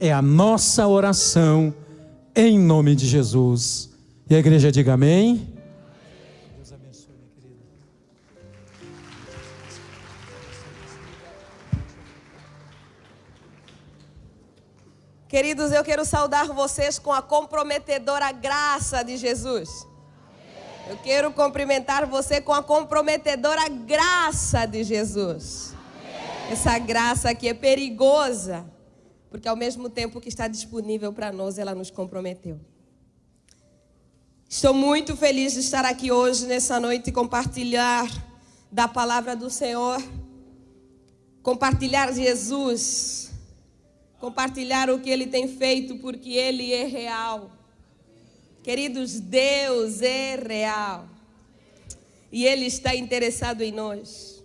é a nossa oração, em nome de Jesus. E a igreja diga amém. Deus abençoe, minha querida. Queridos, eu quero saudar vocês com a comprometedora graça de Jesus. Eu quero cumprimentar você com a comprometedora graça de Jesus. Essa graça que é perigosa, porque ao mesmo tempo que está disponível para nós, ela nos comprometeu. Estou muito feliz de estar aqui hoje, nessa noite, e compartilhar da palavra do Senhor, compartilhar Jesus, compartilhar o que Ele tem feito, porque Ele é real. Queridos, Deus é real. E Ele está interessado em nós.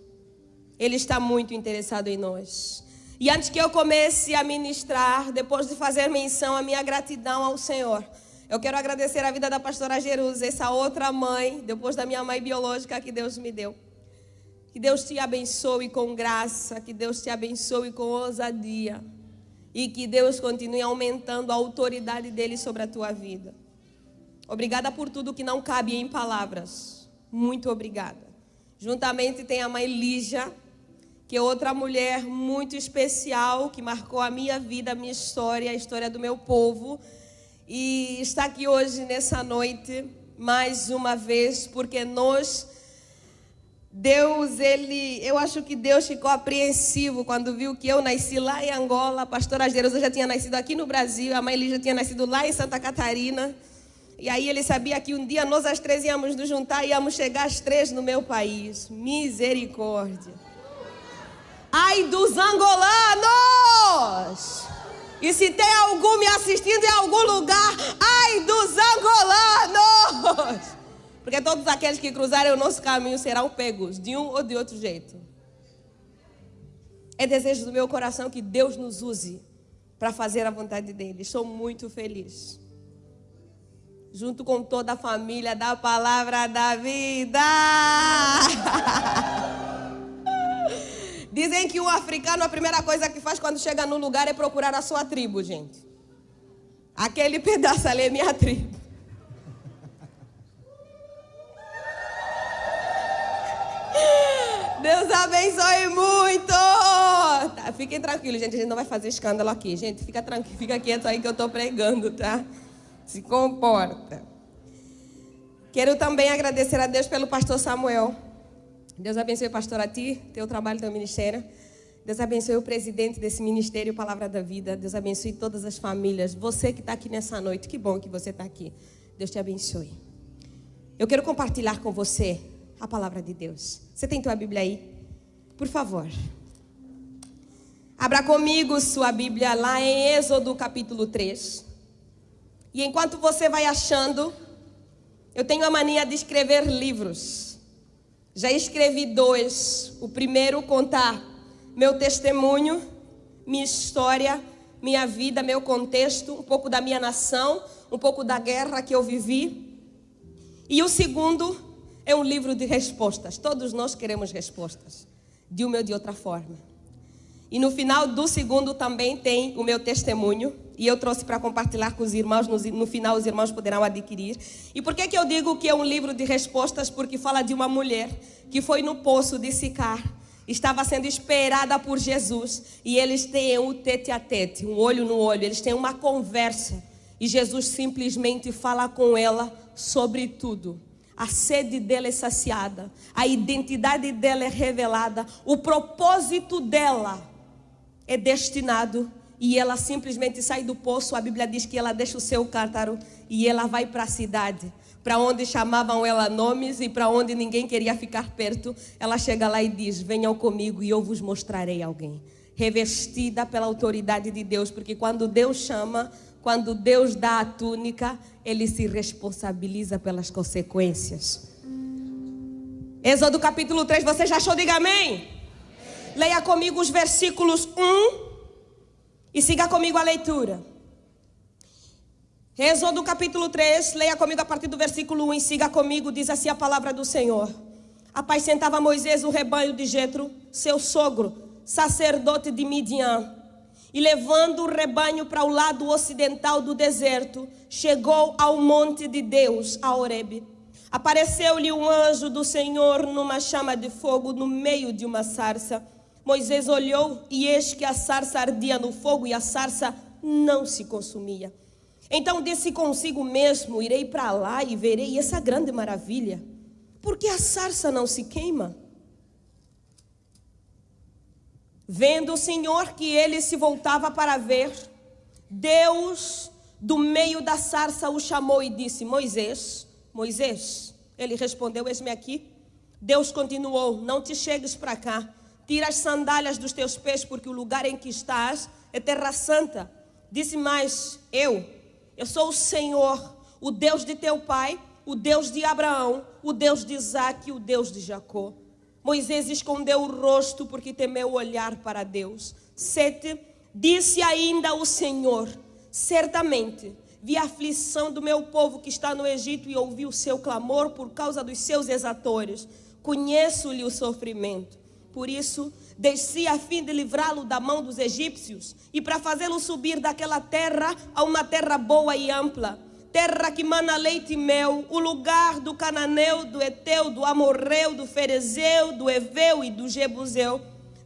Ele está muito interessado em nós. E antes que eu comece a ministrar, depois de fazer menção à minha gratidão ao Senhor, eu quero agradecer a vida da pastora Jerusa, essa outra mãe, depois da minha mãe biológica que Deus me deu. Que Deus te abençoe com graça, que Deus te abençoe com ousadia. E que Deus continue aumentando a autoridade dEle sobre a tua vida. Obrigada por tudo que não cabe em palavras. Muito obrigada. Juntamente tem a mãe Lígia, que é outra mulher muito especial, que marcou a minha vida, a minha história, a história do meu povo. E está aqui hoje, nessa noite, mais uma vez, porque eu acho que Deus ficou apreensivo quando viu que eu nasci lá em Angola, a pastora Jerusa já tinha nascido aqui no Brasil, a mãe Lígia tinha nascido lá em Santa Catarina. E aí ele sabia que um dia nós as três íamos nos juntar e íamos chegar às três no meu país. Misericórdia. Ai dos angolanos! E se tem algum me assistindo em algum lugar, ai dos angolanos! Porque todos aqueles que cruzarem o nosso caminho serão pegos, de um ou de outro jeito. É desejo do meu coração que Deus nos use para fazer a vontade dEle. Estou muito feliz. Junto com toda a família da Palavra da Vida. Dizem que o africano, a primeira coisa que faz quando chega no lugar é procurar a sua tribo, gente. Aquele pedaço ali é minha tribo. Deus abençoe muito. Tá, fiquem tranquilos, gente. A gente não vai fazer escândalo aqui. Gente, fica tranquilo, fica quieto aí que eu estou pregando, tá? Se comporta. Quero também agradecer a Deus pelo pastor Samuel. Deus abençoe, pastor, a ti, teu trabalho, teu ministério. Deus abençoe o presidente desse ministério, Palavra da Vida. Deus abençoe todas as famílias. Você que está aqui nessa noite, que bom que você está aqui. Deus te abençoe. Eu quero compartilhar com você a palavra de Deus. Você tem tua Bíblia aí? Por favor. Abra comigo sua Bíblia lá em Êxodo capítulo 3. E enquanto você vai achando, eu tenho a mania de escrever livros. Já escrevi 2. O primeiro, contar meu testemunho, minha história, minha vida, meu contexto, um pouco da minha nação, um pouco da guerra que eu vivi. E o segundo é um livro de respostas. Todos nós queremos respostas, de uma ou de outra forma. E no final do segundo também tem o meu testemunho. E eu trouxe para compartilhar com os irmãos. No final os irmãos poderão adquirir. E por que eu digo que é um livro de respostas? Porque fala de uma mulher que foi no poço de Sicar. Estava sendo esperada por Jesus. E eles têm um tete a tete, um olho no olho. Eles têm uma conversa. E Jesus simplesmente fala com ela sobre tudo. A sede dela é saciada. A identidade dela é revelada. O propósito dela é destinado. E ela simplesmente sai do poço. A Bíblia diz que ela deixa o seu cântaro e ela vai para a cidade, para onde chamavam ela nomes e para onde ninguém queria ficar perto. Ela chega lá e diz: venham comigo e eu vos mostrarei alguém. Revestida pela autoridade de Deus, porque quando Deus chama, quando Deus dá a túnica, Ele se responsabiliza pelas consequências. Êxodo capítulo 3, você já achou? Diga amém. Leia comigo os versículos 1 e siga comigo a leitura. Êxodo capítulo 3, leia comigo a partir do versículo 1 e siga comigo. Diz assim a palavra do Senhor: apacentava Moisés o rebanho de Jetro, seu sogro, sacerdote de Midian. e levando o rebanho para o lado ocidental do deserto, chegou ao monte de Deus, a Horebe. Apareceu-lhe um anjo do Senhor numa chama de fogo no meio de uma sarça. Moisés olhou e eis que a sarça ardia no fogo e a sarça não se consumia. Então disse consigo mesmo: irei para lá e verei essa grande maravilha. Por que a sarça não se queima? Vendo o Senhor que ele se voltava para ver, Deus do meio da sarça o chamou e disse: Moisés, Moisés. Ele respondeu: eis-me aqui. Deus continuou: não te chegues para cá. Tira as sandálias dos teus pés, porque o lugar em que estás é terra santa. Disse mais: eu sou o Senhor, o Deus de teu pai, o Deus de Abraão, o Deus de Isaque, o Deus de Jacó. Moisés escondeu o rosto porque temeu olhar para Deus. 7. Disse ainda o Senhor: certamente vi a aflição do meu povo que está no Egito e ouvi o seu clamor por causa dos seus exatores. Conheço-lhe o sofrimento. Por isso, desci a fim de livrá-lo da mão dos egípcios e para fazê-lo subir daquela terra a uma terra boa e ampla, terra que mana leite e mel, o lugar do cananeu, do eteu, do amorreu, do ferezeu, do eveu e do jebuseu.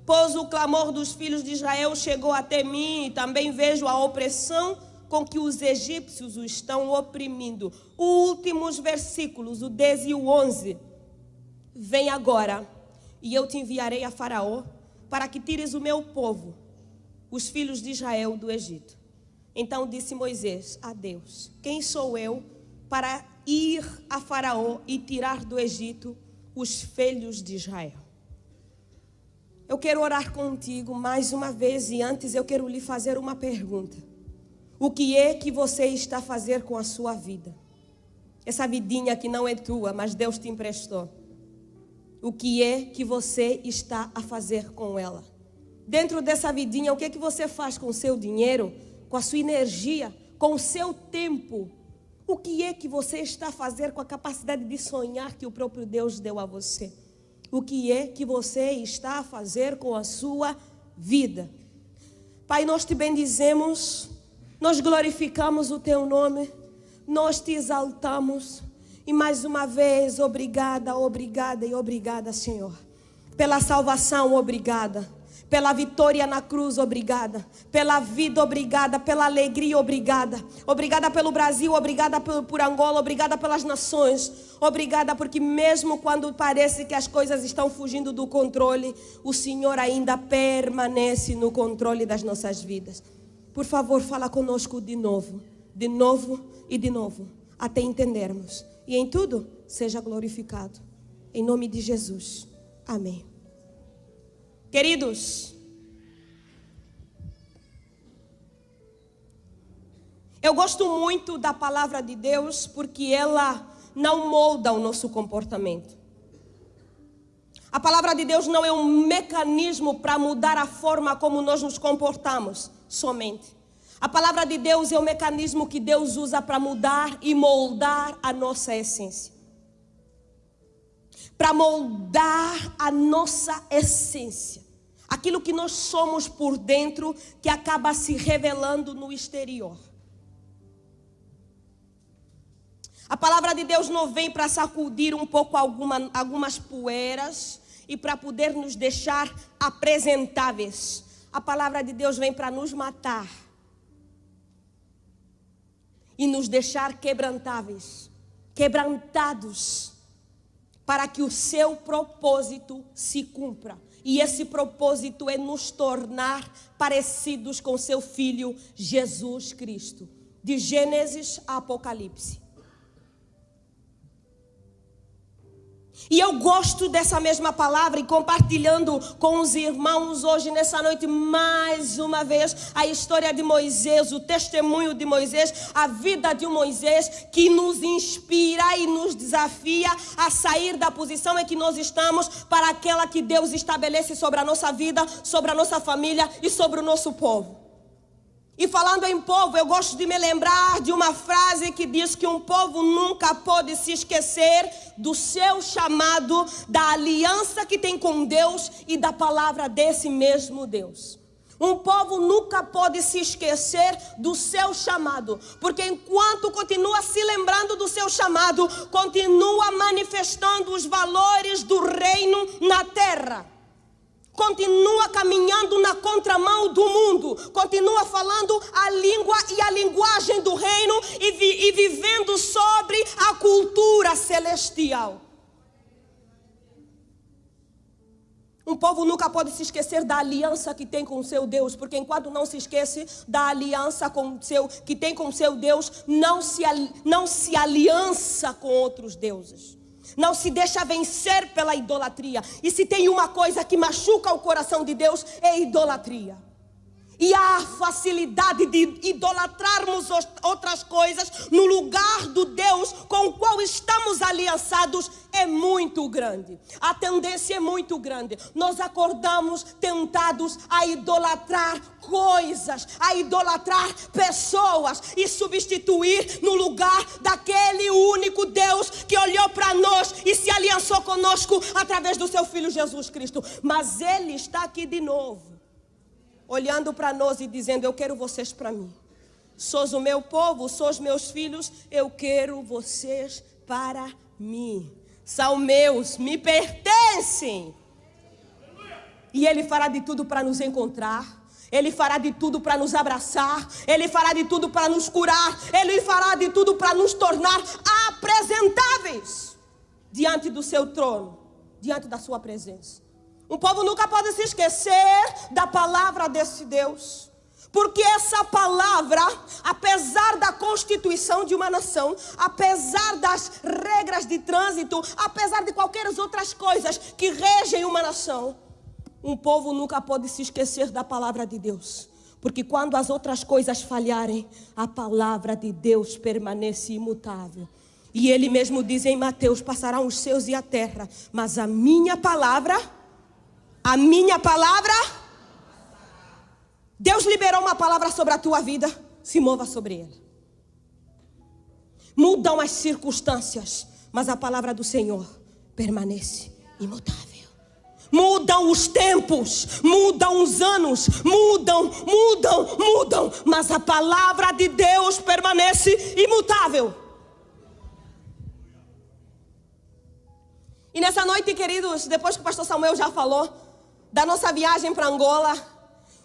Pois o clamor dos filhos de Israel chegou até mim e também vejo a opressão com que os egípcios o estão oprimindo. Os últimos versículos, o 10 e o 11. Vem agora e eu te enviarei a Faraó para que tires o meu povo, os filhos de Israel, do Egito. Então disse Moisés a Deus: quem sou eu para ir a Faraó e tirar do Egito os filhos de Israel? Eu quero orar contigo mais uma vez e antes eu quero lhe fazer uma pergunta. O que é que você está a fazer com a sua vida? Essa vidinha que não é tua, mas Deus te emprestou. O que é que você está a fazer com ela? Dentro dessa vidinha, o que é que você faz com o seu dinheiro, com a sua energia, com o seu tempo? O que é que você está a fazer com a capacidade de sonhar que o próprio Deus deu a você? O que é que você está a fazer com a sua vida? Pai, nós te bendizemos, nós glorificamos o teu nome, nós te exaltamos. E mais uma vez, obrigada, obrigada e obrigada, Senhor. Pela salvação, obrigada. Pela vitória na cruz, obrigada. Pela vida, obrigada. Pela alegria, obrigada. Obrigada pelo Brasil, obrigada por Angola, obrigada pelas nações. Obrigada porque mesmo quando parece que as coisas estão fugindo do controle, o Senhor ainda permanece no controle das nossas vidas. Por favor, fala conosco de novo e de novo, até entendermos. E em tudo, seja glorificado. Em nome de Jesus. Amém. Queridos, eu gosto muito da palavra de Deus porque ela não molda o nosso comportamento. A palavra de Deus não é um mecanismo para mudar a forma como nós nos comportamos somente. A palavra de Deus é o mecanismo que Deus usa para mudar e moldar a nossa essência. Para moldar a nossa essência. Aquilo que nós somos por dentro, que acaba se revelando no exterior. A palavra de Deus não vem para sacudir um pouco algumas poeiras e para poder nos deixar apresentáveis. A palavra de Deus vem para nos matar e nos deixar quebrantáveis, quebrantados, para que o seu propósito se cumpra. E esse propósito é nos tornar parecidos com seu Filho Jesus Cristo. De Gênesis a Apocalipse. E eu gosto dessa mesma palavra e compartilhando com os irmãos hoje, nessa noite, mais uma vez, a história de Moisés, o testemunho de Moisés, a vida de Moisés, que nos inspira e nos desafia a sair da posição em que nós estamos para aquela que Deus estabelece sobre a nossa vida, sobre a nossa família e sobre o nosso povo. E falando em povo, eu gosto de me lembrar de uma frase que diz que um povo nunca pode se esquecer do seu chamado, da aliança que tem com Deus e da palavra desse mesmo Deus. Um povo nunca pode se esquecer do seu chamado, porque enquanto continua se lembrando do seu chamado, continua manifestando os valores do reino na terra. Continua caminhando na contramão do mundo, continua falando a língua e a linguagem do reino e vivendo sobre a cultura celestial. Um povo nunca pode se esquecer da aliança que tem com o seu Deus, porque enquanto não se esquece da aliança que tem com o seu Deus, não se aliança com outros deuses. Não se deixa vencer pela idolatria. E se tem uma coisa que machuca o coração de Deus, é idolatria. E a facilidade de idolatrarmos outras coisas no lugar do Deus com o qual estamos aliançados é muito grande. A tendência é muito grande. Nós acordamos tentados a idolatrar coisas, a idolatrar pessoas e substituir no lugar daquele único Deus que olhou para nós e se aliançou conosco através do seu Filho Jesus Cristo. Mas Ele está aqui de novo, olhando para nós e dizendo: eu quero vocês para mim. Sois o meu povo, sois meus filhos, eu quero vocês para mim. São meus, me pertencem. E Ele fará de tudo para nos encontrar. Ele fará de tudo para nos abraçar. Ele fará de tudo para nos curar. Ele fará de tudo para nos tornar apresentáveis diante do seu trono, diante da sua presença. Um povo nunca pode se esquecer da palavra desse Deus, porque essa palavra, apesar da constituição de uma nação, apesar das regras de trânsito, apesar de qualquer outras coisas que regem uma nação, um povo nunca pode se esquecer da palavra de Deus, porque quando as outras coisas falharem, a palavra de Deus permanece imutável. E Ele mesmo diz em Mateus: passarão os céus e a terra, mas a minha palavra, Deus liberou uma palavra sobre a tua vida, se mova sobre ela. Mudam as circunstâncias, mas a palavra do Senhor permanece imutável. Mudam os tempos, mudam os anos, mudam, mas a palavra de Deus permanece imutável. E nessa noite, queridos, depois que o pastor Samuel já falou da nossa viagem para Angola,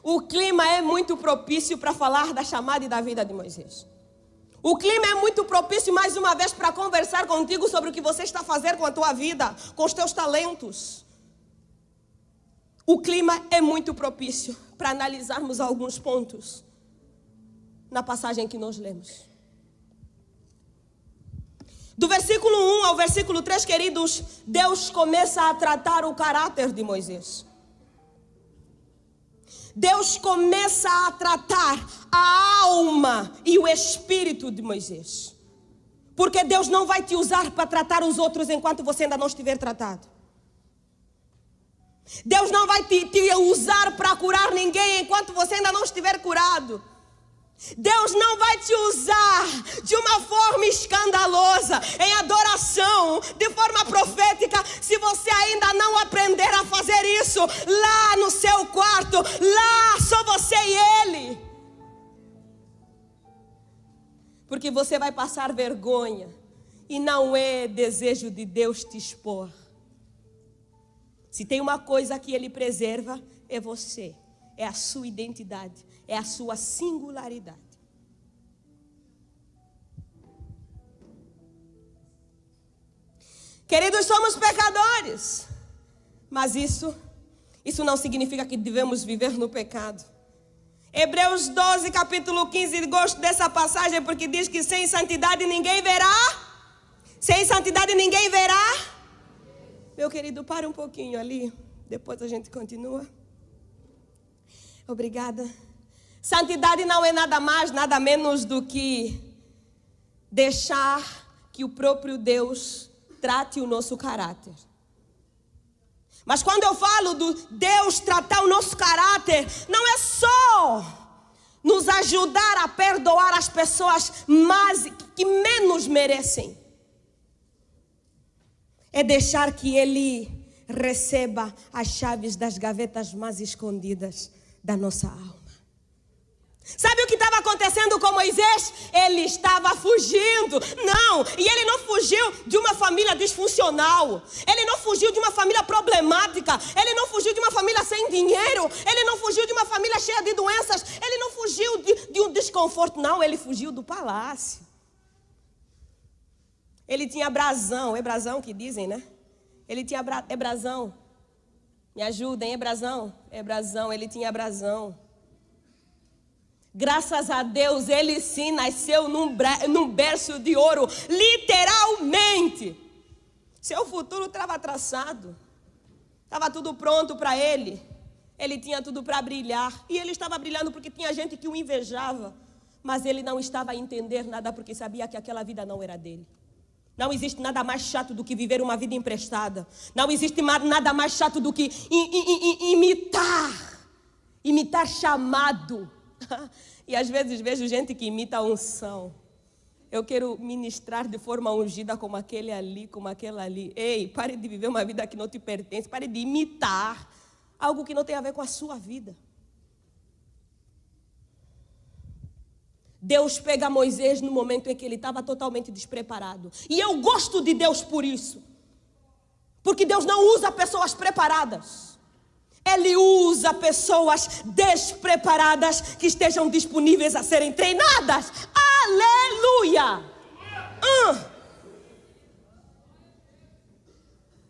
o clima é muito propício para falar da chamada e da vida de Moisés. O clima é muito propício, mais uma vez, para conversar contigo sobre o que você está fazendo com a tua vida, com os teus talentos. O clima é muito propício para analisarmos alguns pontos na passagem que nós lemos. Do versículo 1 ao versículo 3, queridos, Deus começa a tratar o caráter de Moisés. Deus começa a tratar a alma e o espírito de Moisés. Porque Deus não vai te usar para tratar os outros enquanto você ainda não estiver tratado. Deus não vai te usar para curar ninguém enquanto você ainda não estiver curado. Deus não vai te usar de uma forma escandalosa, em adoração, de forma profética, se você ainda não aprender a fazer isso lá no seu quarto, lá só você e Ele. Porque você vai passar vergonha e não é desejo de Deus te expor. Se tem uma coisa que Ele preserva, é você, é a sua identidade, é a sua singularidade. Queridos, somos pecadores, mas isso não significa que devemos viver no pecado. Hebreus 12, capítulo 15, gosto dessa passagem porque diz que sem santidade ninguém verá. Sem santidade ninguém verá. Meu querido, para um pouquinho ali, depois a gente continua. Obrigada. Santidade não é nada mais, nada menos do que deixar que o próprio Deus trate o nosso caráter. Mas quando eu falo do Deus tratar o nosso caráter, não é só nos ajudar a perdoar as pessoas que menos merecem. É deixar que Ele receba as chaves das gavetas mais escondidas da nossa alma. Sabe o que estava acontecendo com Moisés? Ele estava fugindo. Não, e ele não fugiu de uma família disfuncional. Ele não fugiu de uma família problemática. Ele não fugiu de uma família sem dinheiro. Ele não fugiu de uma família cheia de doenças. Ele não fugiu de um desconforto. Não, ele fugiu do palácio. Ele tinha brasão. É brasão que dizem, né? Ele tinha brasão. Me ajudem, é brasão? É brasão, ele tinha brasão. Graças a Deus, ele sim nasceu num berço de ouro, literalmente. Seu futuro estava traçado, estava tudo pronto para ele. Ele tinha tudo para brilhar, e ele estava brilhando porque tinha gente que o invejava. Mas ele não estava a entender nada porque sabia que aquela vida não era dele. Não existe nada mais chato do que viver uma vida emprestada. Não existe nada mais chato do que imitar chamado. E às vezes vejo gente que imita a unção. Eu quero ministrar de forma ungida como aquele ali, como aquela ali. Ei, pare de viver uma vida que não te pertence. Pare de imitar algo que não tem a ver com a sua vida. Deus pega Moisés no momento em que ele estava totalmente despreparado. E eu gosto de Deus por isso. Porque Deus não usa pessoas preparadas. Ele usa pessoas despreparadas que estejam disponíveis a serem treinadas. Aleluia!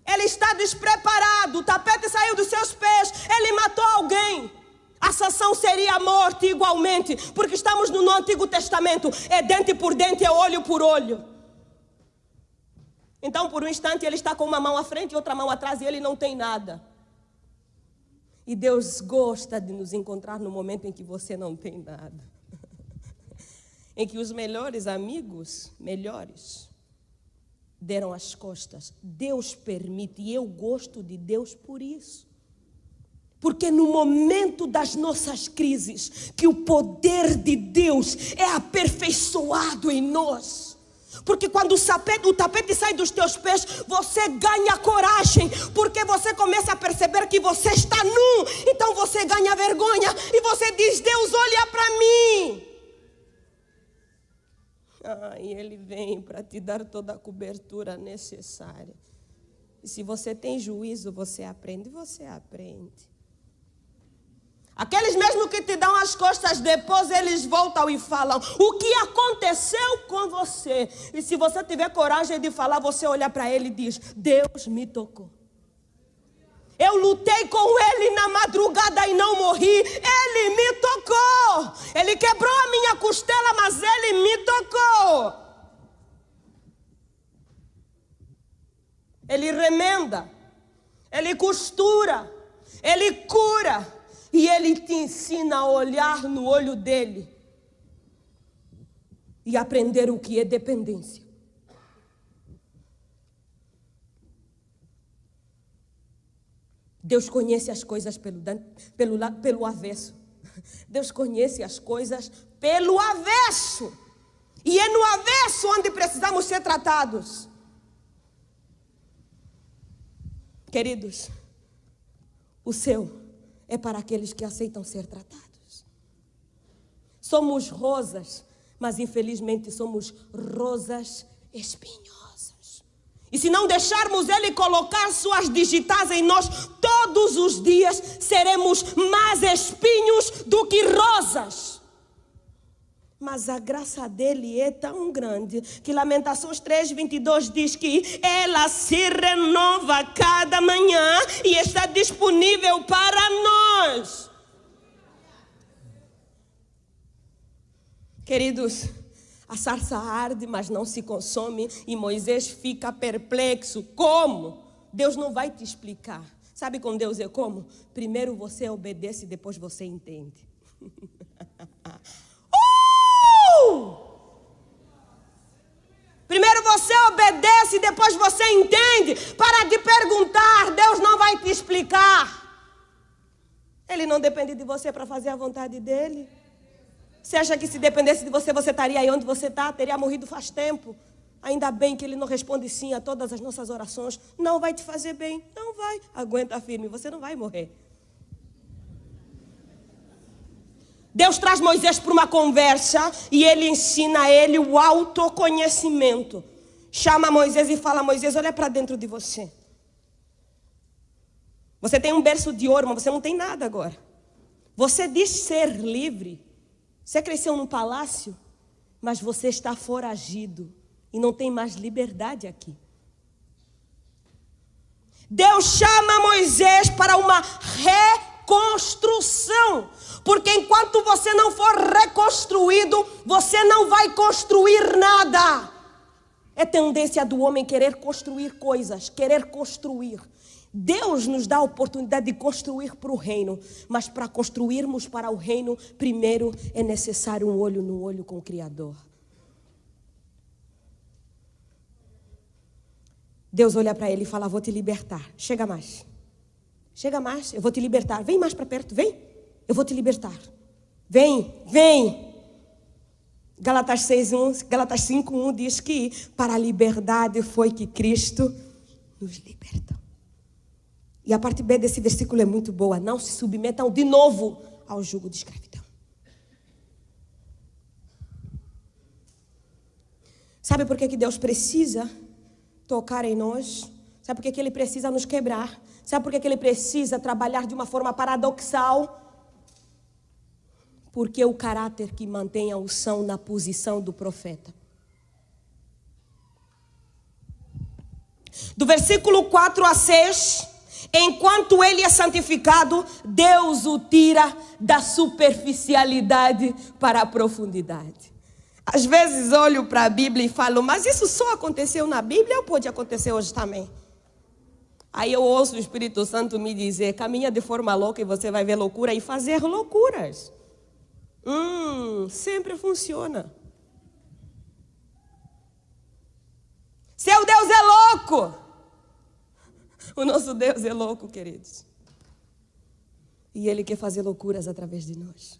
Ele está despreparado, o tapete saiu dos seus pés, ele matou alguém. A sanção seria a morte igualmente, porque estamos no Antigo Testamento. É dente por dente, é olho por olho. Então, por um instante, ele está com uma mão à frente e outra mão atrás e ele não tem nada. E Deus gosta de nos encontrar no momento em que você não tem nada. Em que os melhores amigos, deram as costas. Deus permite, e eu gosto de Deus por isso. Porque no momento das nossas crises, que o poder de Deus é aperfeiçoado em nós. Porque quando o tapete sai dos teus pés, você ganha coragem. Porque você começa a perceber que você está nu. Então você ganha vergonha e você diz: Deus, olha para mim. E Ele vem para te dar toda a cobertura necessária. E se você tem juízo, você aprende. Aqueles mesmo que te dão as costas, depois eles voltam e falam o que aconteceu com você. E se você tiver coragem de falar, você olha para ele e diz: Deus me tocou. Eu lutei com ele na madrugada e não morri. Ele me tocou. Ele quebrou a minha costela, mas ele me tocou. Ele remenda, ele costura, ele cura. E Ele te ensina a olhar no olho dEle e aprender o que é dependência. Deus conhece as coisas pelo avesso. Deus conhece as coisas pelo avesso. E é no avesso onde precisamos ser tratados. Queridos, o céu é para aqueles que aceitam ser tratados. Somos rosas, mas infelizmente somos rosas espinhosas. E se não deixarmos Ele colocar suas digitais em nós todos os dias, seremos mais espinhos do que rosas. Mas a graça dele é tão grande que Lamentações 3:22 diz que ela se renova cada manhã e está disponível para nós. Queridos, a sarça arde, mas não se consome, e Moisés fica perplexo. Como? Deus não vai te explicar. Sabe com Deus é como? Primeiro você obedece, depois você entende. Primeiro você obedece, depois você entende. Para de perguntar, Deus não vai te explicar. Ele não depende de você para fazer a vontade dele. Você acha que se dependesse de você, você estaria aí onde você está? Teria morrido faz tempo. Ainda bem que Ele não responde sim a todas as nossas orações. Não vai te fazer bem, não vai. Aguenta firme, você não vai morrer. Deus traz Moisés para uma conversa e ele ensina a ele o autoconhecimento. Chama Moisés e fala: Moisés, olha para dentro de você. Você tem um berço de ouro, mas você não tem nada agora. Você diz ser livre. Você cresceu num palácio, mas você está foragido e não tem mais liberdade aqui. Deus chama Moisés para uma reconstrução, porque enquanto você não for reconstruído, você não vai construir nada. É tendência do homem querer construir coisas, querer construir. Deus nos dá a oportunidade de construir para o reino, mas para construirmos para o reino, primeiro é necessário um olho no olho com o Criador. Deus olha para ele e fala: vou te libertar. Chega mais, eu vou te libertar. Vem mais para perto, vem, eu vou te libertar. Vem. Gálatas 5:1 diz que para a liberdade foi que Cristo nos libertou. E a parte B desse versículo é muito boa. Não se submetam de novo ao jugo de escravidão. Sabe por que Deus precisa tocar em nós? Sabe por que Ele precisa nos quebrar? Sabe por que Ele precisa trabalhar de uma forma paradoxal? Porque é o caráter que mantém a unção na posição do profeta. Do versículo 4 a 6... enquanto ele é santificado, Deus o tira da superficialidade para a profundidade. Às vezes olho para a Bíblia e falo: mas isso só aconteceu na Bíblia ou pode acontecer hoje também? Aí eu ouço o Espírito Santo me dizer: caminha de forma louca e você vai ver loucura e fazer loucuras. Sempre funciona. Seu Deus é louco. O nosso Deus é louco, queridos. E Ele quer fazer loucuras através de nós.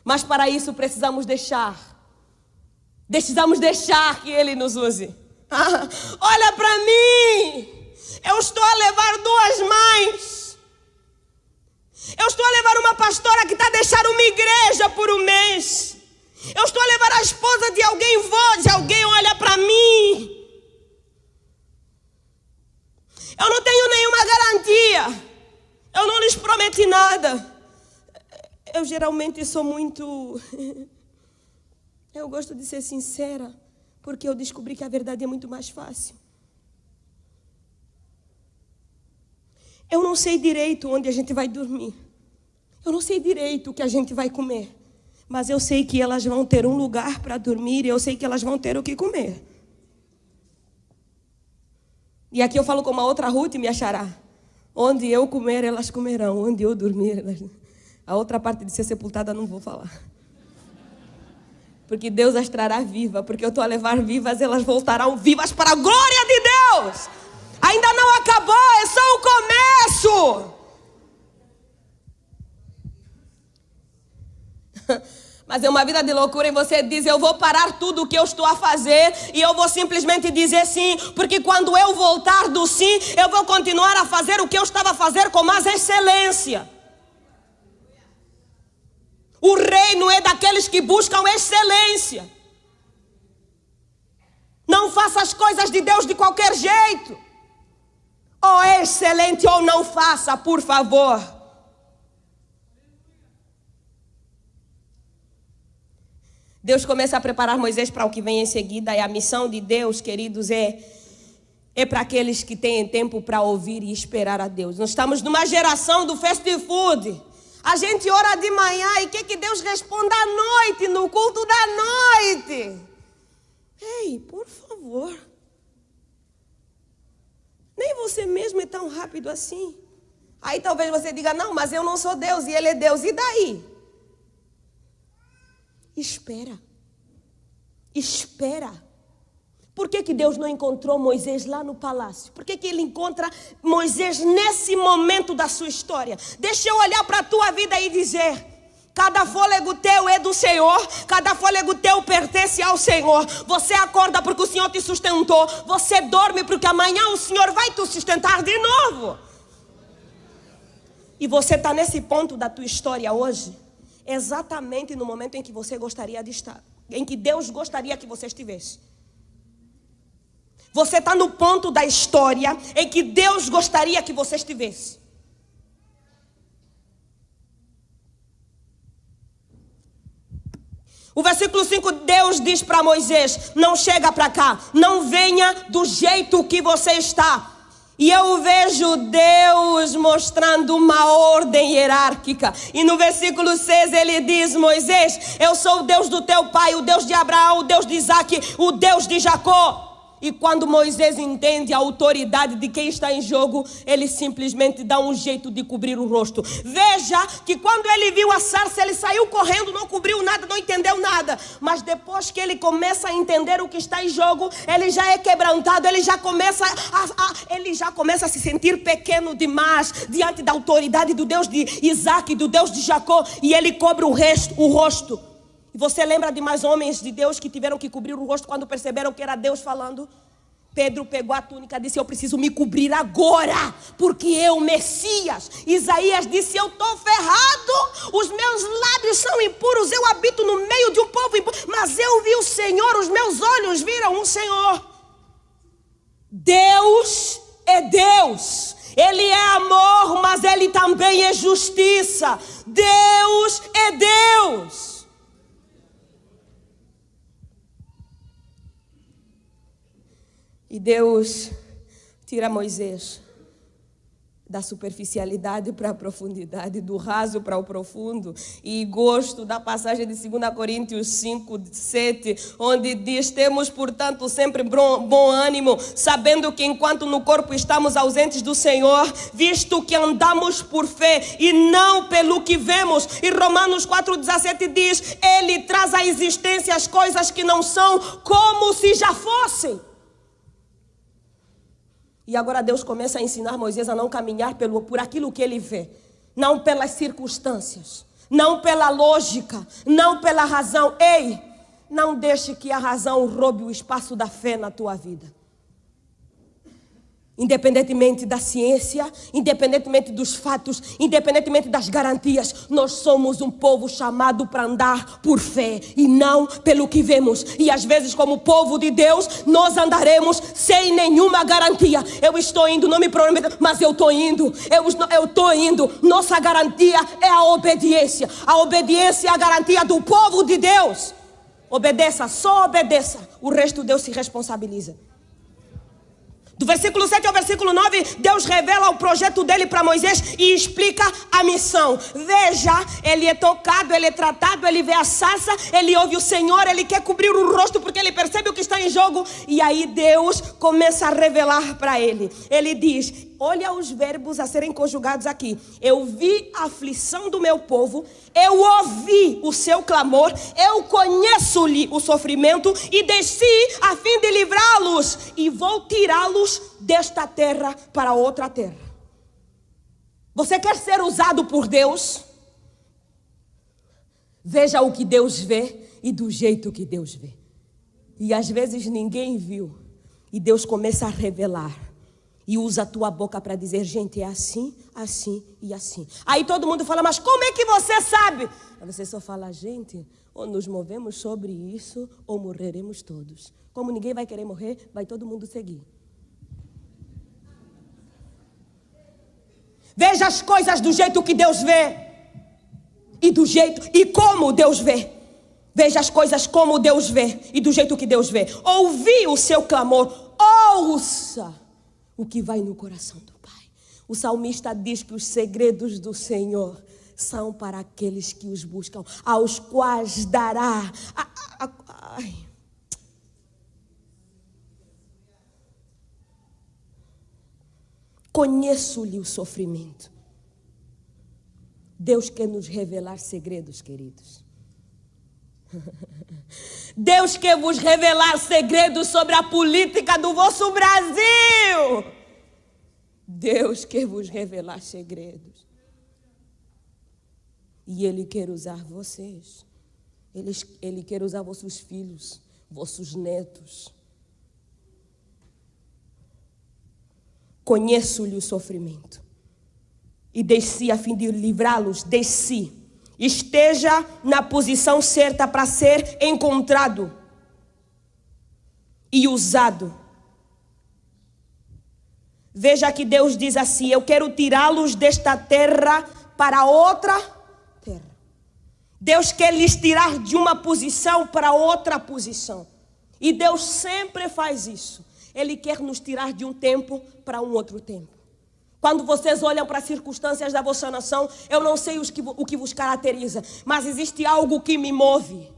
Mas para isso precisamos deixar que Ele nos use. Olha para mim. Eu estou a levar 2 mães. Eu estou a levar uma pastora que está a deixar uma igreja por um mês. Eu estou a levar a esposa de alguém, vó de alguém. Olha para mim. Eu não tenho nenhuma garantia. Eu não lhes prometi nada. Eu geralmente sou muito... Eu gosto de ser sincera, porque eu descobri que a verdade é muito mais fácil. Eu não sei direito onde a gente vai dormir. Eu não sei direito o que a gente vai comer. Mas eu sei que elas vão ter um lugar para dormir e eu sei que elas vão ter o que comer. E aqui eu falo com uma outra Ruth, minha xará. Onde eu comer, elas comerão. Onde eu dormir, elas... A outra parte de ser sepultada não vou falar. Porque Deus as trará viva. Porque eu estou a levar vivas, elas voltarão vivas para a glória de Deus. Ainda não acabou, é só o começo. Mas é uma vida de loucura e você diz: eu vou parar tudo o que eu estou a fazer e eu vou simplesmente dizer sim, porque quando eu voltar do sim, eu vou continuar a fazer o que eu estava a fazer com mais excelência. O reino é daqueles que buscam excelência. Não faça as coisas de Deus de qualquer jeito. Ou é excelente ou não faça, por favor. Deus começa a preparar Moisés para o que vem em seguida. E a missão de Deus, queridos, é para aqueles que têm tempo para ouvir e esperar a Deus. Nós estamos numa geração do fast food. A gente ora de manhã e quer que Deus responda à noite, no culto da noite. Ei, por favor. Nem você mesmo é tão rápido assim. Aí talvez você diga: não, mas eu não sou Deus e Ele é Deus. E daí? Espera. Por que Deus não encontrou Moisés lá no palácio? Por que Ele encontra Moisés nesse momento da sua história? Deixa eu olhar para a tua vida e dizer: cada fôlego teu é do Senhor, cada fôlego teu pertence ao Senhor. Você acorda porque o Senhor te sustentou, você dorme porque amanhã o Senhor vai te sustentar de novo. E você está nesse ponto da tua história hoje, exatamente no momento em que você gostaria de estar, em que Deus gostaria que você estivesse. Você está no ponto da história em que Deus gostaria que você estivesse. O versículo 5, Deus diz para Moisés: não chega para cá, não venha do jeito que você está. E eu vejo Deus mostrando uma ordem hierárquica. E no versículo 6 ele diz: Moisés, eu sou o Deus do teu pai, o Deus de Abraão, o Deus de Isaac, o Deus de Jacó. E quando Moisés entende a autoridade de quem está em jogo, ele simplesmente dá um jeito de cobrir o rosto. Veja que quando ele viu a sarça, ele saiu correndo, não cobriu nada, não entendeu nada. Mas depois que ele começa a entender o que está em jogo, ele já é quebrantado, ele já começa a se sentir pequeno demais diante da autoridade do Deus de Isaac, do Deus de Jacó, e ele cobre o rosto. Você lembra de mais homens de Deus que tiveram que cobrir o rosto quando perceberam que era Deus falando? Pedro pegou a túnica e disse: eu preciso me cobrir agora, porque eu, Messias. Isaías disse: eu estou ferrado, os meus lábios são impuros, eu habito no meio de um povo impuro, mas eu vi o Senhor, os meus olhos viram o Senhor. Deus é Deus. Ele é amor, mas Ele também é justiça. Deus é Deus. E Deus tira Moisés da superficialidade para a profundidade, do raso para o profundo. E gosto da passagem de 2 Coríntios 5, 7, onde diz: temos, portanto, sempre bom ânimo, sabendo que enquanto no corpo estamos ausentes do Senhor, visto que andamos por fé e não pelo que vemos. E Romanos 4,17 diz: Ele traz à existência as coisas que não são como se já fossem. E agora Deus começa a ensinar Moisés a não caminhar por aquilo que ele vê. Não pelas circunstâncias. Não pela lógica. Não pela razão. Ei, não deixe que a razão roube o espaço da fé na tua vida. Independentemente da ciência, independentemente dos fatos, independentemente das garantias, nós somos um povo chamado para andar por fé e não pelo que vemos. E às vezes, como povo de Deus, nós andaremos sem nenhuma garantia. Eu estou indo, não me prometo, mas eu estou indo. Eu estou indo. Nossa garantia é a obediência. A obediência é a garantia do povo de Deus. Obedeça, só obedeça. O resto Deus se responsabiliza. Do versículo 7 ao versículo 9, Deus revela o projeto dele para Moisés e explica a missão. Veja, ele é tocado, ele é tratado, ele vê a sarça, ele ouve o Senhor, ele quer cobrir o rosto porque ele percebe o que está em jogo. E aí Deus começa a revelar para ele. Ele diz: olha os verbos a serem conjugados aqui. Eu vi a aflição do meu povo, eu ouvi o seu clamor, eu conheço-lhe o sofrimento e desci a fim de livrá-los e vou tirá-los desta terra para outra terra. Você quer ser usado por Deus? Veja o que Deus vê e do jeito que Deus vê. E às vezes ninguém viu e Deus começa a revelar. E usa a tua boca para dizer: gente, é assim, assim e assim. Aí todo mundo fala: mas como é que você sabe? Aí você só fala: gente, ou nos movemos sobre isso ou morreremos todos. Como ninguém vai querer morrer, vai todo mundo seguir. Veja as coisas do jeito que Deus vê. E do jeito e como Deus vê. Veja as coisas como Deus vê e do jeito que Deus vê. Ouvi o seu clamor. Ouça o que vai no coração do Pai. O salmista diz que os segredos do Senhor são para aqueles que os buscam, aos quais dará. Conheço-lhe o sofrimento. Deus quer nos revelar segredos, queridos. Deus quer vos revelar segredos sobre a política do vosso Brasil. Deus quer vos revelar segredos. E Ele quer usar vocês. Ele quer usar vossos filhos, vossos netos. Conheço-lhe o sofrimento. e desci a fim de livrá-los. Desci. Esteja na posição certa para ser encontrado e usado. Veja que Deus diz assim: eu quero tirá-los desta terra para outra terra. Deus quer lhes tirar de uma posição para outra posição. E Deus sempre faz isso. Ele quer nos tirar de um tempo para um outro tempo. Quando vocês olham para as circunstâncias da vossa nação, eu não sei o que vos caracteriza, mas existe algo que me move.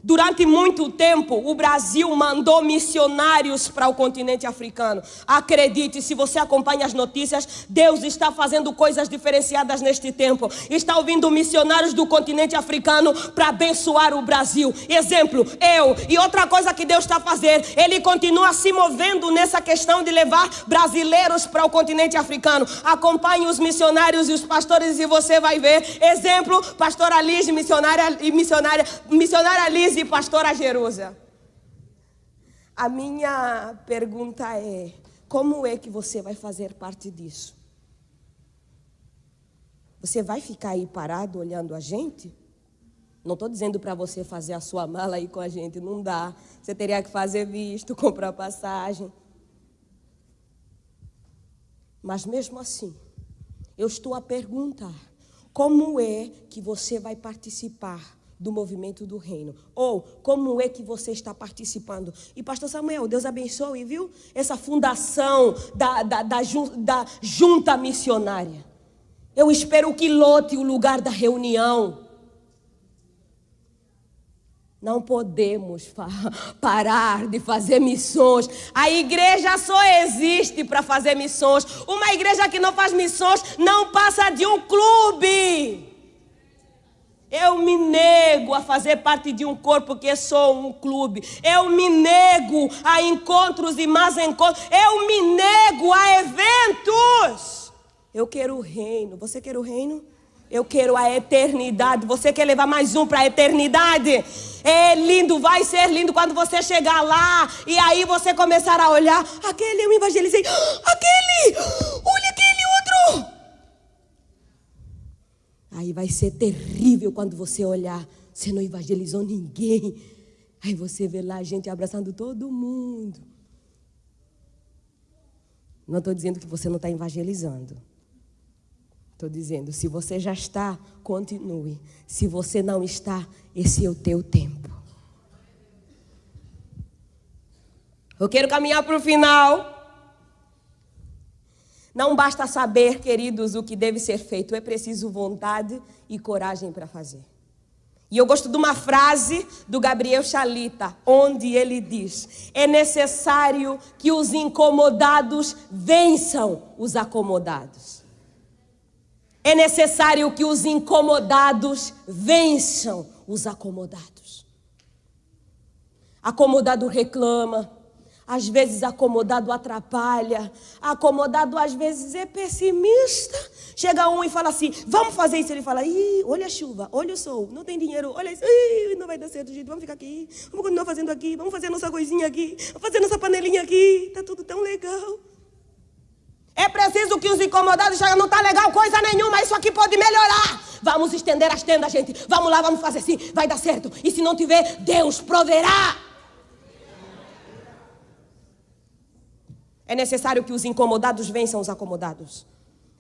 Durante muito tempo, o Brasil mandou missionários para o continente africano. Acredite, se você acompanha as notícias, Deus está fazendo coisas diferenciadas neste tempo. Está ouvindo missionários do continente africano para abençoar o Brasil. Exemplo, eu. E outra coisa que Deus está fazendo, Ele continua se movendo nessa questão de levar brasileiros para o continente africano. Acompanhe os missionários e os pastores e você vai ver. Exemplo, pastora Liz, missionária Liz e pastora Jerusa. A minha pergunta é: como é que você vai fazer parte disso? Você vai ficar aí parado olhando a gente? Não estou dizendo para você fazer a sua mala aí com a gente, não dá. Você teria que fazer visto, comprar passagem. Mas mesmo assim, eu estou a perguntar: como é que você vai participar do movimento do reino? Ou como é que você está participando? E pastor Samuel, Deus abençoe, viu? Essa fundação da junta missionária. Eu espero que lote o lugar da reunião. Não podemos parar de fazer missões. A igreja só existe para fazer missões. Uma igreja que não faz missões não passa de um clube. Eu me nego a fazer parte de um corpo que é só um clube. Eu me nego a encontros e mais encontros. Eu me nego a eventos. Eu quero o reino. Você quer o reino? Eu quero a eternidade. Você quer levar mais um para a eternidade? É lindo, vai ser lindo quando você chegar lá e aí você começar a olhar. Aquele eu evangelizei. Aquele! Olha aquele outro! Aí vai ser terrível quando você olhar. Você não evangelizou ninguém. Aí você vê lá a gente abraçando todo mundo. Não estou dizendo que você não está evangelizando. Estou dizendo, se você já está, continue. Se você não está, esse é o teu tempo. Eu quero caminhar para o final. Não basta saber, queridos, o que deve ser feito. É preciso vontade e coragem para fazer. E eu gosto de uma frase do Gabriel Chalita, onde ele diz: é necessário que os incomodados vençam os acomodados. É necessário que os incomodados vençam os acomodados. Acomodado reclama. Às vezes acomodado atrapalha. Acomodado às vezes é pessimista. Chega um e fala assim, vamos fazer isso. Ele fala, olha a chuva, olha o sol, não tem dinheiro, olha isso, não vai dar certo, gente, vamos ficar aqui. Vamos continuar fazendo aqui, vamos fazer nossa coisinha aqui, vamos fazer nossa panelinha aqui, está tudo tão legal. É preciso que os incomodados chegam, não está legal coisa nenhuma, isso aqui pode melhorar. Vamos estender as tendas, gente, vamos lá, vamos fazer assim, vai dar certo. E se não tiver, Deus proverá. É necessário que os incomodados vençam os acomodados.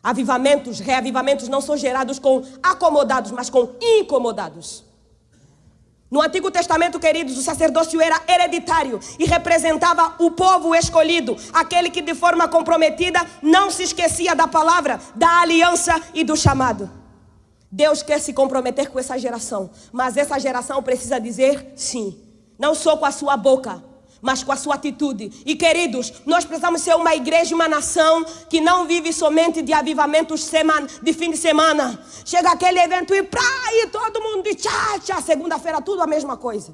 Avivamentos, reavivamentos não são gerados com acomodados, mas com incomodados. No Antigo Testamento, queridos, o sacerdócio era hereditário e representava o povo escolhido, aquele que de forma comprometida não se esquecia da palavra, da aliança e do chamado. Deus quer se comprometer com essa geração, mas essa geração precisa dizer sim, não só com a sua boca, mas com a sua atitude. E queridos, nós precisamos ser uma igreja, uma nação que não vive somente de avivamentos de fim de semana. Chega aquele evento e todo mundo de tchá, segunda-feira tudo a mesma coisa.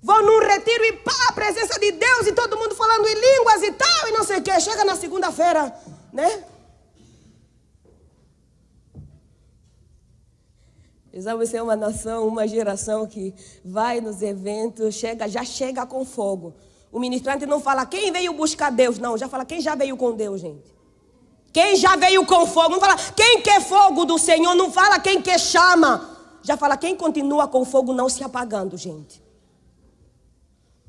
Vão num retiro e a presença de Deus e todo mundo falando em línguas e tal e não sei o que. Chega na segunda-feira, né? Precisamos ser uma nação, uma geração que vai nos eventos, já chega com fogo. O ministrante não fala quem veio buscar Deus, não, já fala quem já veio com Deus, gente. Quem já veio com fogo, não fala quem quer fogo do Senhor, não fala quem quer chama. Já fala quem continua com o fogo não se apagando, gente.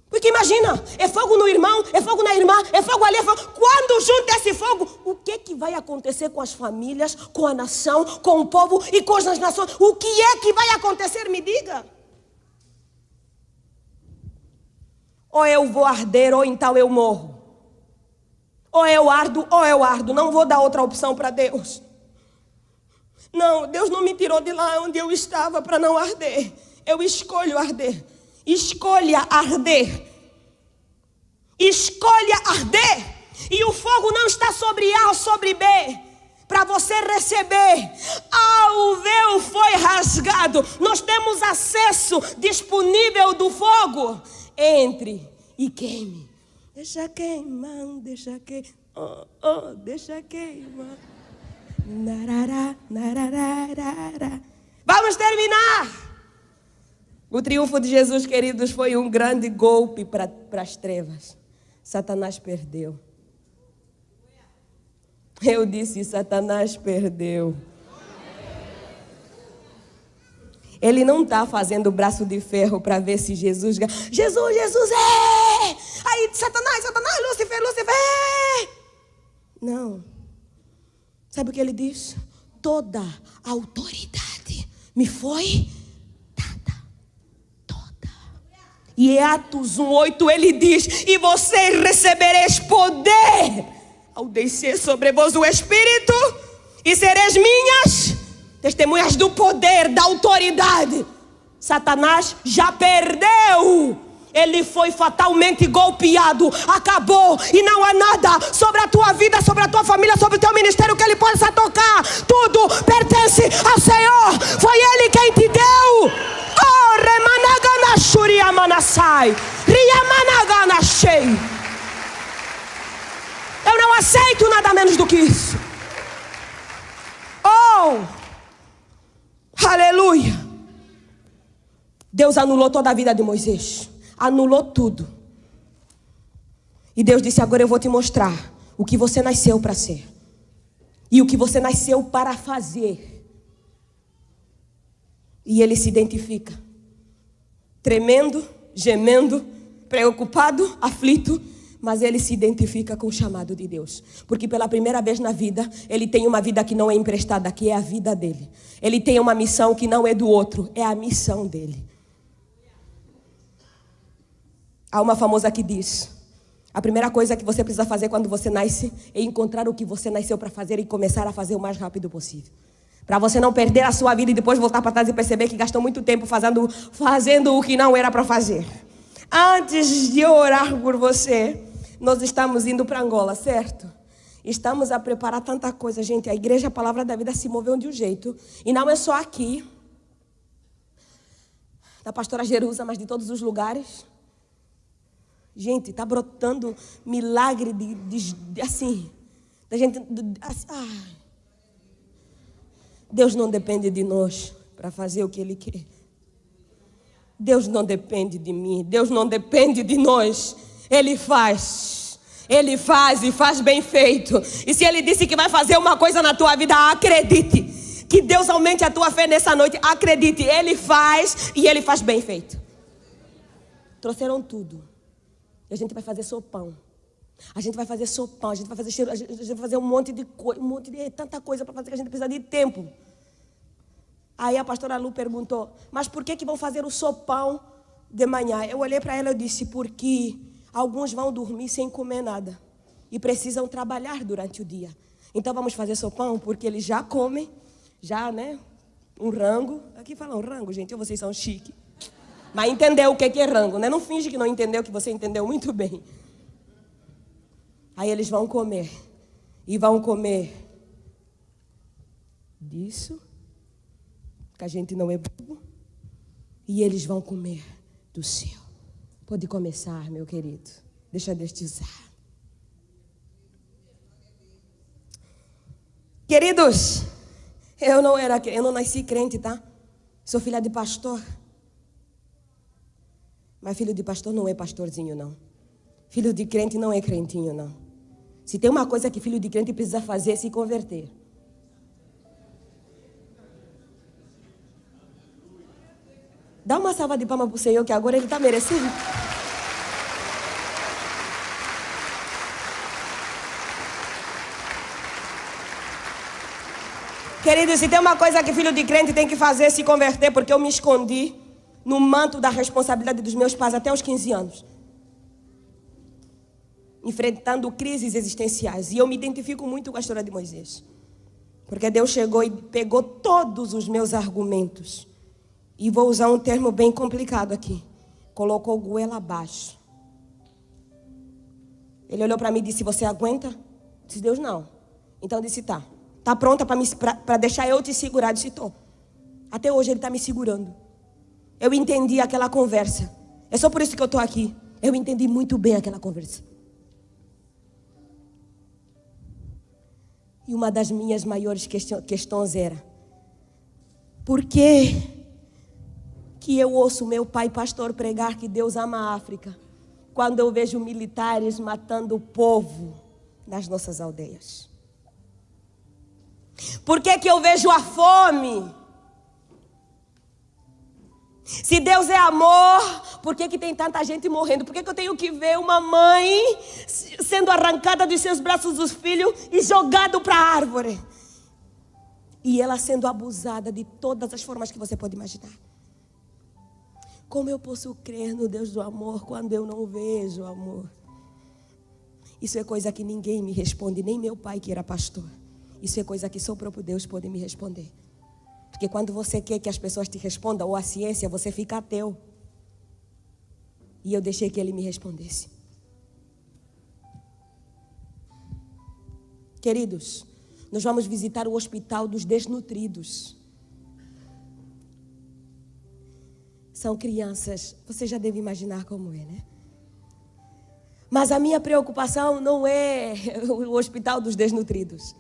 Porque imagina, é fogo no irmão, é fogo na irmã, é fogo ali, é fogo. Quando junta esse fogo, o que vai acontecer com as famílias, com a nação, com o povo e com as nações? O que é que vai acontecer? Me diga. Ou eu vou arder, ou então eu morro. Ou eu ardo, ou eu ardo. Não vou dar outra opção para Deus. Não, Deus não me tirou de lá onde eu estava para não arder. Eu escolho arder. Escolha arder. Escolha arder. E o fogo não está sobre A ou sobre B. Para você receber. O véu foi rasgado. Nós temos acesso disponível do fogo. Entre e queime. Deixa queimar, deixa queimar. Deixa queimar. Narará, narará. Vamos terminar. O triunfo de Jesus, queridos, foi um grande golpe para as trevas. Satanás perdeu. Eu disse, Satanás perdeu. Ele não está fazendo braço de ferro para ver se Jesus... Jesus é! Aí Satanás, Lúcifer. Não. Sabe o que ele diz? Toda a autoridade me foi dada. Toda. E em Atos 1:8 ele diz: e vocês recebereis poder ao descer sobre vós o Espírito, e sereis minhas testemunhas do poder, da autoridade. Satanás já perdeu. Ele foi fatalmente golpeado. Acabou. E não há nada sobre a tua vida, sobre a tua família, sobre o teu ministério que ele possa tocar. Tudo pertence ao Senhor. Foi Ele quem te deu. Oh, remanagana shuriamanassai. Riamanagana shei. Eu não aceito nada menos do que isso. Oh, aleluia. Deus anulou toda a vida de Moisés. Anulou tudo. E Deus disse: agora eu vou te mostrar o que você nasceu para ser. E o que você nasceu para fazer. E ele se identifica. Tremendo, gemendo, preocupado, aflito. Mas ele se identifica com o chamado de Deus. Porque pela primeira vez na vida, ele tem uma vida que não é emprestada, que é a vida dele. Ele tem uma missão que não é do outro, é a missão dele. Há uma famosa que diz: a primeira coisa que você precisa fazer quando você nasce é encontrar o que você nasceu para fazer e começar a fazer o mais rápido possível. Para você não perder a sua vida e depois voltar para trás e perceber que gastou muito tempo fazendo o que não era para fazer. Antes de orar por você, nós estamos indo para Angola, certo? Estamos a preparar tanta coisa, gente. A igreja, a palavra da vida se moveu de um jeito. E não é só aqui, da pastora Jerusa, mas de todos os lugares. Gente, está brotando milagre assim, da gente, Deus não depende de nós para fazer o que Ele quer. Deus não depende de mim, Deus não depende de nós. Ele faz e faz bem feito. E se Ele disse que vai fazer uma coisa na tua vida, acredite. Que Deus aumente a tua fé nessa noite, acredite. Ele faz e Ele faz bem feito. Trouxeram tudo. E a gente vai fazer sopão. A gente vai fazer sopão, a gente vai fazer cheiro, a gente vai fazer um monte de tanta coisa para fazer que a gente precisa de tempo. Aí a pastora Lu perguntou: mas por que vão fazer o sopão de manhã? Eu olhei para ela e disse: porque alguns vão dormir sem comer nada e precisam trabalhar durante o dia. Então vamos fazer sopão porque eles já comem, né? Um rango. Aqui falam rango, gente, vocês são chique. Mas entendeu o que é rango, né? Não finge que não entendeu, que você entendeu muito bem. Aí eles vão comer. E vão comer disso, que a gente não é bobo. E eles vão comer do céu. Pode começar, meu querido. Deixa Deus te usar. Queridos, eu não nasci crente, tá? Sou filha de pastor. Mas filho de pastor não é pastorzinho, não. Filho de crente não é crentinho, não. Se tem uma coisa que filho de crente precisa fazer, é se converter. Dá uma salva de palmas para o Senhor, que agora Ele está merecendo. Querido, se tem uma coisa que filho de crente tem que fazer, é se converter, porque eu me escondi no manto da responsabilidade dos meus pais até os 15 anos. Enfrentando crises existenciais. E eu me identifico muito com a história de Moisés. Porque Deus chegou e pegou todos os meus argumentos. E vou usar um termo bem complicado aqui. Colocou goela abaixo. Ele olhou para mim e disse, você aguenta? Eu disse, Deus, não. Então eu disse, tá. Tá pronta para deixar eu te segurar? Eu disse, tô. Até hoje Ele está me segurando. Eu entendi aquela conversa. É só por isso que eu estou aqui. Eu entendi muito bem aquela conversa. E uma das minhas maiores questões era: por que eu ouço meu pai pastor pregar que Deus ama a África, quando eu vejo militares matando o povo nas nossas aldeias? Por que eu vejo a fome? Se Deus é amor, por que tem tanta gente morrendo? Por que eu tenho que ver uma mãe sendo arrancada dos seus braços dos filhos e jogado para a árvore? E ela sendo abusada de todas as formas que você pode imaginar. Como eu posso crer no Deus do amor quando eu não vejo amor? Isso é coisa que ninguém me responde, nem meu pai que era pastor. Isso é coisa que só o próprio Deus pode me responder. Porque quando você quer que as pessoas te respondam, ou a ciência, você fica ateu. E eu deixei que Ele me respondesse. Queridos, nós vamos visitar o hospital dos desnutridos. São crianças, você já deve imaginar como é, né? Mas a minha preocupação não é o hospital dos desnutridos.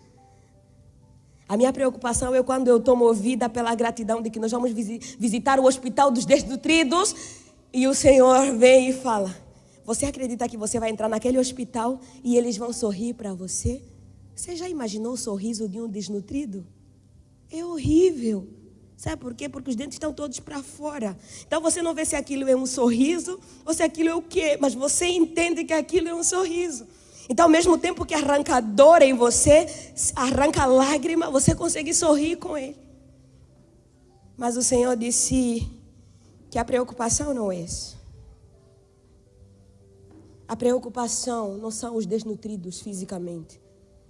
A minha preocupação é quando eu estou movida pela gratidão de que nós vamos visitar o hospital dos desnutridos e o Senhor vem e fala: você acredita que você vai entrar naquele hospital e eles vão sorrir para você? Você já imaginou o sorriso de um desnutrido? É horrível. Sabe por quê? Porque os dentes estão todos para fora. Então você não vê se aquilo é um sorriso ou se aquilo é o quê, mas você entende que aquilo é um sorriso. Então, ao mesmo tempo que arranca dor em você, arranca lágrima, você consegue sorrir com Ele. Mas o Senhor disse que a preocupação não é essa. A preocupação não são os desnutridos fisicamente.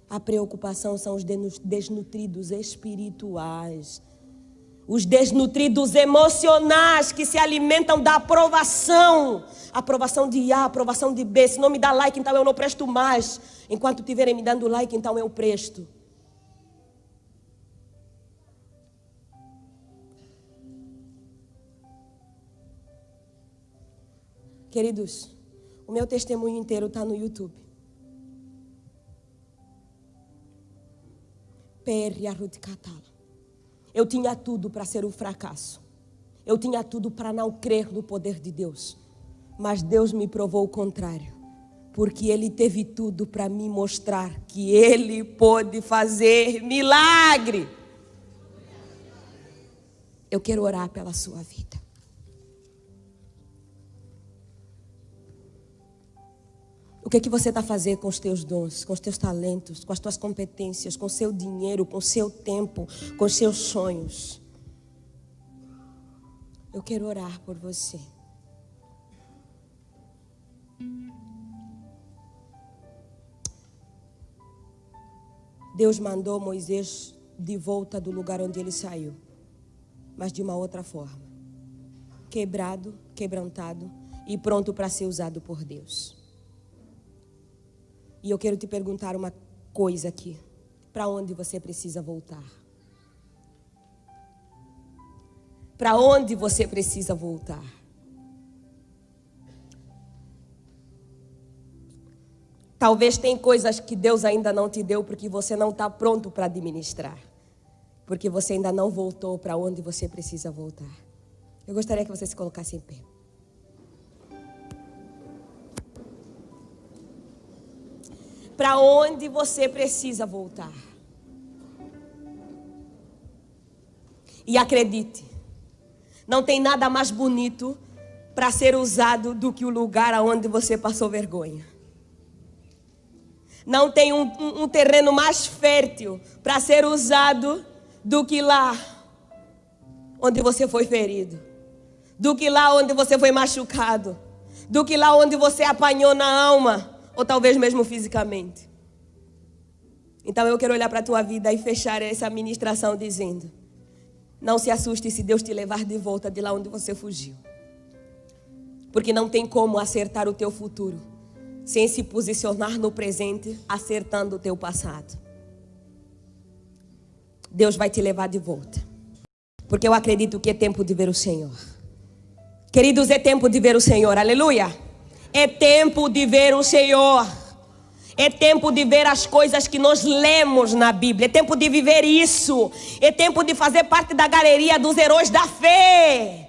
A preocupação são os desnutridos espirituais. Os desnutridos emocionais que se alimentam da aprovação. Aprovação de A, aprovação de B. Se não me dá like, então eu não presto mais. Enquanto estiverem me dando like, então eu presto. Queridos, o meu testemunho inteiro está no YouTube. PR Ruth Catala. Eu tinha tudo para ser um fracasso. Eu tinha tudo para não crer no poder de Deus. Mas Deus me provou o contrário. Porque Ele teve tudo para me mostrar que Ele pode fazer milagre. Eu quero orar pela sua vida. O que você está fazendo com os teus dons, com os teus talentos, com as tuas competências, com o seu dinheiro, com o seu tempo, com os seus sonhos? Eu quero orar por você. Deus mandou Moisés de volta do lugar onde ele saiu, mas de uma outra forma. Quebrado, quebrantado e pronto para ser usado por Deus. E eu quero te perguntar uma coisa aqui. Para onde você precisa voltar? Para onde você precisa voltar? Talvez tem coisas que Deus ainda não te deu porque você não está pronto para administrar. Porque você ainda não voltou para onde você precisa voltar. Eu gostaria que você se colocasse em pé. para onde você precisa voltar. E acredite, não tem nada mais bonito para ser usado do que o lugar aonde você passou vergonha. Não tem um terreno mais fértil para ser usado do que lá onde você foi ferido, do que lá onde você foi machucado, do que lá onde você apanhou na alma, ou talvez mesmo fisicamente. Então eu quero olhar para a tua vida e fechar essa ministração dizendo: não se assuste se Deus te levar de volta de lá onde você fugiu. Porque não tem como acertar o teu futuro sem se posicionar no presente, acertando o teu passado. Deus vai te levar de volta. Porque eu acredito que é tempo de ver o Senhor. Queridos, é tempo de ver o Senhor, aleluia. É tempo de ver o Senhor. É tempo de ver as coisas que nós lemos na Bíblia. É tempo de viver isso. É tempo de fazer parte da galeria dos heróis da fé.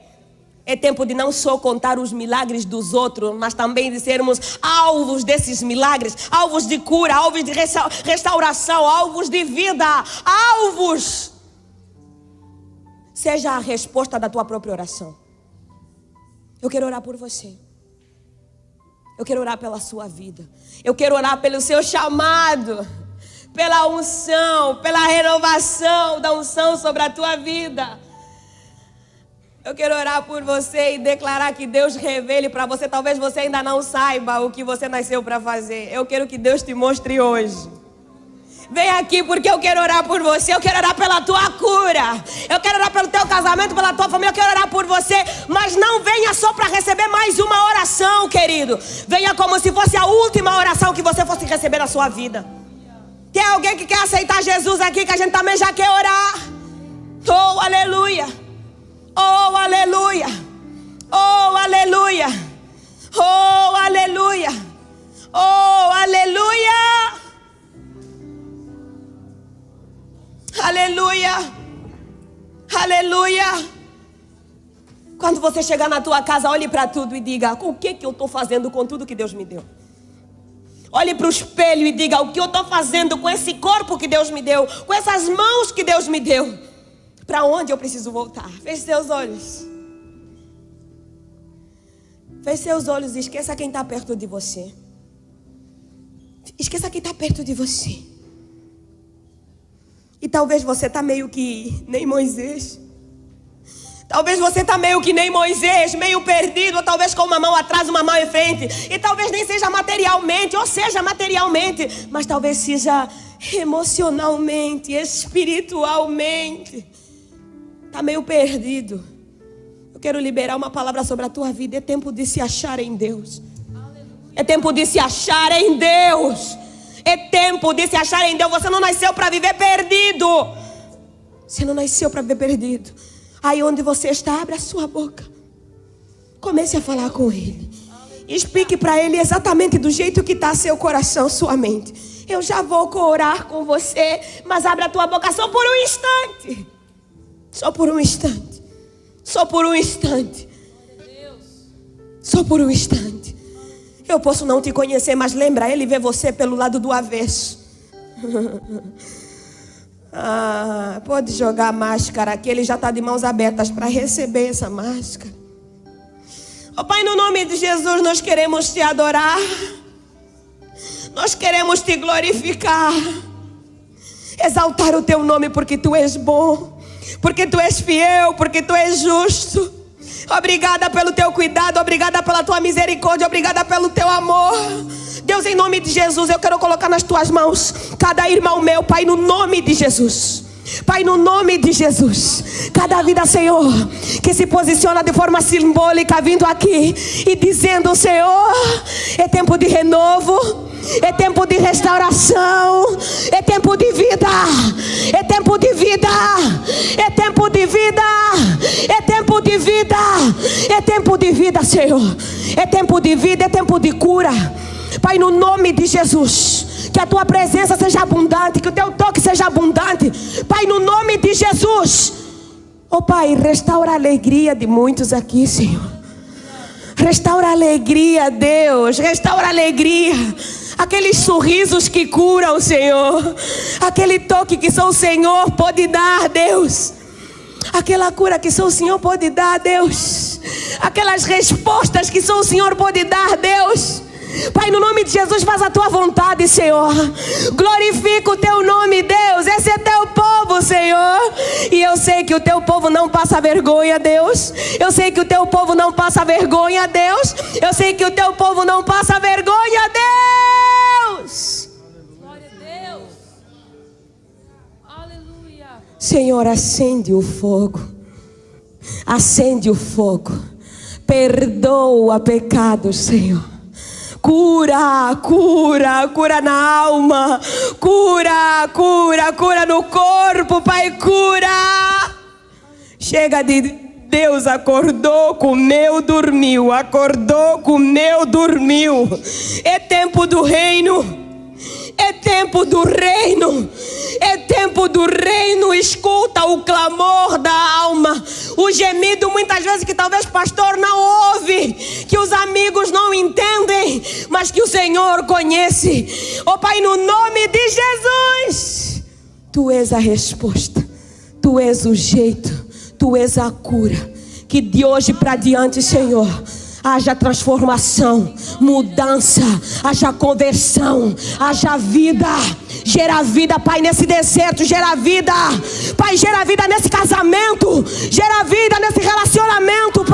É tempo de não só contar os milagres dos outros, mas também de sermos alvos desses milagres. Alvos de cura, alvos de restauração, alvos de vida. Alvos. Seja a resposta da tua própria oração. Eu quero orar por você. Eu quero orar pela sua vida. Eu quero orar pelo seu chamado, pela unção, pela renovação da unção sobre a tua vida. Eu quero orar por você e declarar que Deus revele para você. Talvez você ainda não saiba o que você nasceu para fazer. Eu quero que Deus te mostre hoje. Vem aqui porque eu quero orar por você. Eu quero orar pela tua cura. Eu quero orar pelo teu casamento, pela tua família. Eu quero orar por você. Mas não venha só para receber mais uma oração, querido. Venha como se fosse a última oração que você fosse receber na sua vida. Tem alguém que quer aceitar Jesus aqui, que a gente também já quer orar? Oh, aleluia. Oh, aleluia. Oh, aleluia. Oh, aleluia. Oh, aleluia. Aleluia. Aleluia. Quando você chegar na tua casa, olhe para tudo e diga: o que eu estou fazendo com tudo que Deus me deu? Olhe para o espelho e diga: o que eu estou fazendo com esse corpo que Deus me deu, com essas mãos que Deus me deu? Para onde eu preciso voltar? Feche seus olhos. Feche seus olhos e esqueça quem está perto de você. Esqueça quem está perto de você. E talvez você está meio que nem Moisés. Talvez você está meio que nem Moisés, meio perdido, ou talvez com uma mão atrás, uma mão em frente. E talvez nem seja materialmente, ou seja materialmente, mas talvez seja emocionalmente, espiritualmente. Está meio perdido. Eu quero liberar uma palavra sobre a tua vida. É tempo de se achar em Deus. É tempo de se achar em Deus. É tempo de se achar em Deus. Você não nasceu para viver perdido. Você não nasceu para viver perdido. Aí onde você está, abra a sua boca. Comece a falar com Ele. Explique para Ele exatamente do jeito que está seu coração, sua mente. Eu já vou orar com você, mas abra a tua boca só por um instante. Só por um instante. Só por um instante. Só por um instante. Eu posso não te conhecer, mas lembra, Ele vê você pelo lado do avesso. Pode jogar a máscara aqui. Ele já está de mãos abertas para receber essa máscara. Oh, Pai, no nome de Jesus, nós queremos te adorar. Nós queremos te glorificar. Exaltar o teu nome porque tu és bom, porque tu és fiel, porque tu és justo. Obrigada pelo teu cuidado, obrigada pela tua misericórdia, obrigada pelo teu amor. Deus, em nome de Jesus, eu quero colocar nas tuas mãos cada irmão meu, Pai, no nome de Jesus. Pai, no nome de Jesus, cada vida, Senhor, que se posiciona de forma simbólica, vindo aqui e dizendo: Senhor, é tempo de renovo, é tempo de restauração, é tempo de vida, é tempo de vida, é tempo de vida, é tempo de vida, é tempo de vida, Senhor, é tempo de vida, é tempo de cura. Pai, no nome de Jesus, que a tua presença seja abundante, que o teu toque seja abundante, Pai, no nome de Jesus. Oh Pai, restaura a alegria de muitos aqui, Senhor. Restaura a alegria, Deus, restaura a alegria. aqueles sorrisos que curam, Senhor, aquele toque que só o Senhor pode dar, Deus, aquela cura que só o Senhor pode dar, Deus, aquelas respostas que só o Senhor pode dar, Deus. Pai, no nome de Jesus, faz a tua vontade, Senhor. Glorifica o teu nome, Deus. Esse é teu povo, Senhor. E eu sei que o teu povo não passa vergonha, Deus. Eu sei que o teu povo não passa vergonha, Deus. Eu sei que o teu povo não passa vergonha, Deus. Glória a Deus. Aleluia. Senhor, acende o fogo. Acende o fogo. Perdoa pecados, Senhor. Cura, cura, cura na alma, cura, cura, cura no corpo, Pai, cura. Chega de Deus, acordou, comeu, dormiu, acordou, comeu, dormiu. É tempo do reino. É tempo do reino, é tempo do reino. Escuta o clamor da alma, o gemido muitas vezes que talvez pastor não ouve, que os amigos não entendem, mas que o Senhor conhece. Oh Pai, no nome de Jesus, Tu és a resposta, Tu és o jeito, Tu és a cura. Que de hoje para diante, Senhor, haja transformação, mudança, haja conversão, haja vida. Gera vida, Pai, nesse deserto, gera vida. Pai, gera vida nesse casamento, gera vida nesse relacionamento, Pai.